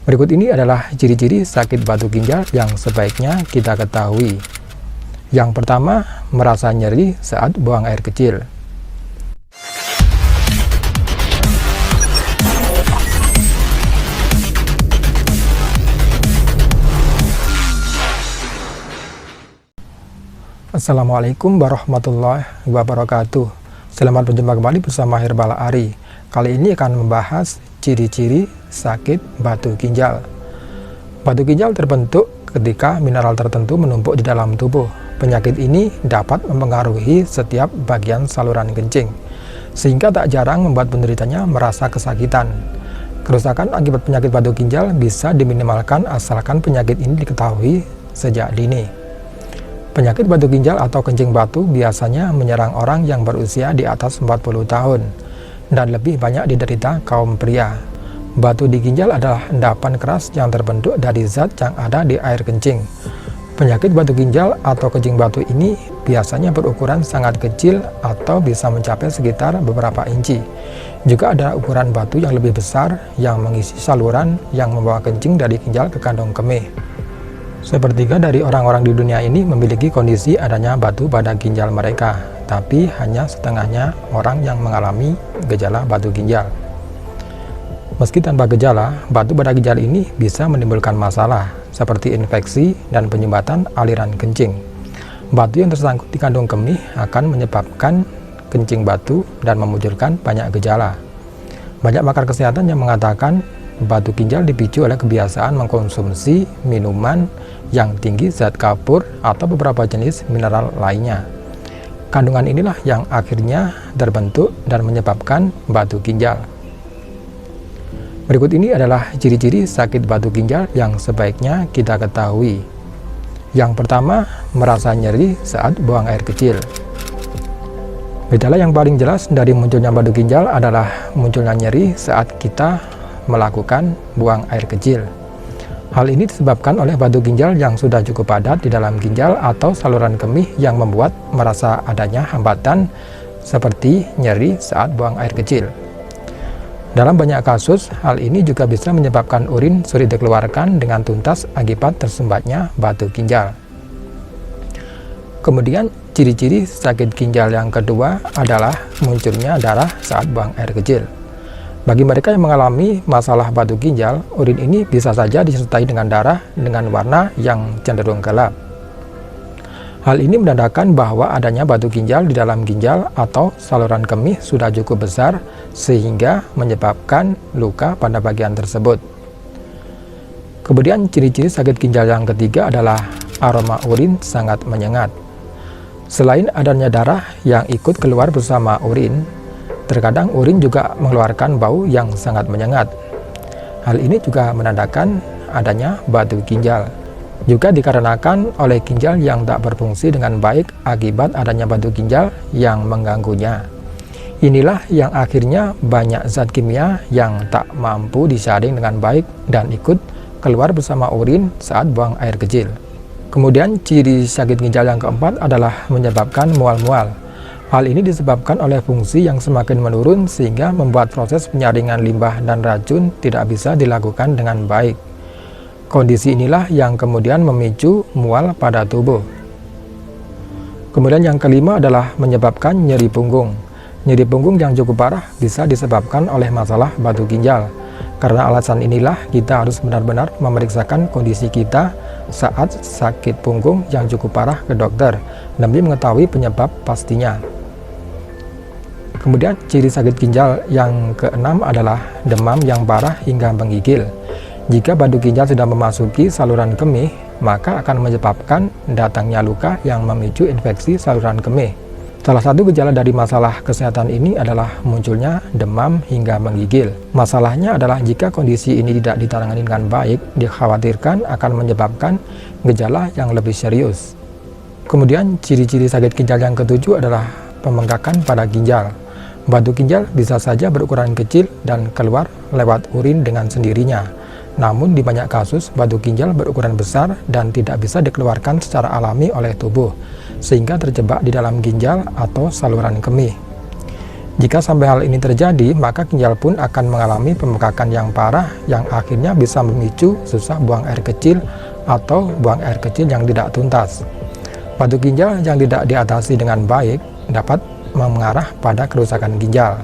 Berikut ini adalah ciri-ciri sakit batu ginjal yang sebaiknya kita ketahui. Yang pertama, merasa nyeri saat buang air kecil. Assalamualaikum warahmatullahi wabarakatuh. Selamat berjumpa kembali bersama Herbal Ari. Kali ini akan membahas ciri-ciri sakit batu ginjal. Batu ginjal terbentuk ketika mineral tertentu menumpuk di dalam tubuh. Penyakit ini dapat mempengaruhi setiap bagian saluran kencing, sehingga tak jarang membuat penderitanya merasa kesakitan. Kerusakan akibat penyakit batu ginjal bisa diminimalkan asalkan penyakit ini diketahui sejak dini. Penyakit batu ginjal atau kencing batu biasanya menyerang orang yang berusia di atas 40 tahun dan lebih banyak diderita kaum pria. Batu di ginjal adalah endapan keras yang terbentuk dari zat yang ada di air kencing. Penyakit batu ginjal atau kencing batu ini biasanya berukuran sangat kecil atau bisa mencapai sekitar beberapa inci. Juga ada ukuran batu yang lebih besar yang mengisi saluran yang membawa kencing dari ginjal ke kantong kemih. Sepertiga dari orang-orang di dunia ini memiliki kondisi adanya batu pada ginjal mereka, tapi hanya setengahnya orang yang mengalami gejala batu ginjal. Meski tanpa gejala, batu pada ginjal ini bisa menimbulkan masalah seperti infeksi dan penyumbatan aliran kencing. Batu yang tersangkut di kantong kemih akan menyebabkan kencing batu dan memunculkan banyak gejala. Banyak pakar kesehatan yang mengatakan batu ginjal dipicu oleh kebiasaan mengkonsumsi minuman yang tinggi zat kapur atau beberapa jenis mineral lainnya. Kandungan inilah yang akhirnya terbentuk dan menyebabkan batu ginjal. Berikut ini adalah ciri-ciri sakit batu ginjal yang sebaiknya kita ketahui. Yang pertama, merasa nyeri saat buang air kecil. Gejala yang paling jelas dari munculnya batu ginjal adalah munculnya nyeri saat kita melakukan buang air kecil. Hal ini disebabkan oleh batu ginjal yang sudah cukup padat di dalam ginjal atau saluran kemih yang membuat merasa adanya hambatan seperti nyeri saat buang air kecil. Dalam banyak kasus, hal ini juga bisa menyebabkan urin sulit dikeluarkan dengan tuntas akibat tersumbatnya batu ginjal. Kemudian, ciri-ciri sakit ginjal yang kedua adalah munculnya darah saat buang air kecil. Bagi mereka yang mengalami masalah batu ginjal, urin ini bisa saja disertai dengan darah dengan warna yang cenderung gelap. Hal ini menandakan bahwa adanya batu ginjal di dalam ginjal atau saluran kemih sudah cukup besar sehingga menyebabkan luka pada bagian tersebut. Kemudian ciri-ciri sakit ginjal yang ketiga adalah aroma urin sangat menyengat. Selain adanya darah yang ikut keluar bersama urin, terkadang urin juga mengeluarkan bau yang sangat menyengat. Hal ini juga menandakan adanya batu ginjal. Juga dikarenakan oleh ginjal yang tak berfungsi dengan baik akibat adanya batu ginjal yang mengganggunya. Inilah yang akhirnya banyak zat kimia yang tak mampu disaring dengan baik dan ikut keluar bersama urin saat buang air kecil. Kemudian ciri sakit ginjal yang keempat adalah menyebabkan mual-mual. Hal ini disebabkan oleh fungsi yang semakin menurun sehingga membuat proses penyaringan limbah dan racun tidak bisa dilakukan dengan baik. Kondisi inilah yang kemudian memicu mual pada tubuh. Kemudian yang kelima adalah menyebabkan nyeri punggung. Nyeri punggung yang cukup parah bisa disebabkan oleh masalah batu ginjal. Karena alasan inilah kita harus benar-benar memeriksakan kondisi kita saat sakit punggung yang cukup parah ke dokter demi mengetahui penyebab pastinya. Kemudian ciri sakit ginjal yang keenam adalah demam yang parah hingga menggigil. Jika batu ginjal sudah memasuki saluran kemih, maka akan menyebabkan datangnya luka yang memicu infeksi saluran kemih. Salah satu gejala dari masalah kesehatan ini adalah munculnya demam hingga menggigil. Masalahnya adalah jika kondisi ini tidak ditangani dengan baik, dikhawatirkan akan menyebabkan gejala yang lebih serius. Kemudian ciri-ciri sakit ginjal yang ketujuh adalah pembengkakan pada ginjal. Batu ginjal bisa saja berukuran kecil dan keluar lewat urin dengan sendirinya. Namun di banyak kasus, batu ginjal berukuran besar dan tidak bisa dikeluarkan secara alami oleh tubuh, sehingga terjebak di dalam ginjal atau saluran kemih. Jika sampai hal ini terjadi, maka ginjal pun akan mengalami pembengkakan yang parah yang akhirnya bisa memicu susah buang air kecil atau buang air kecil yang tidak tuntas. Batu ginjal yang tidak diatasi dengan baik dapat mengarah pada kerusakan ginjal.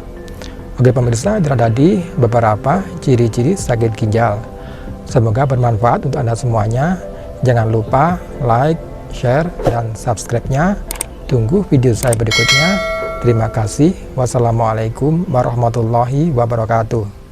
Oke pemirsa, itu tadi beberapa ciri-ciri sakit ginjal. Semoga bermanfaat untuk Anda semuanya. Jangan lupa like, share, dan subscribe-nya. Tunggu video saya berikutnya. Terima kasih. Wassalamualaikum warahmatullahi wabarakatuh.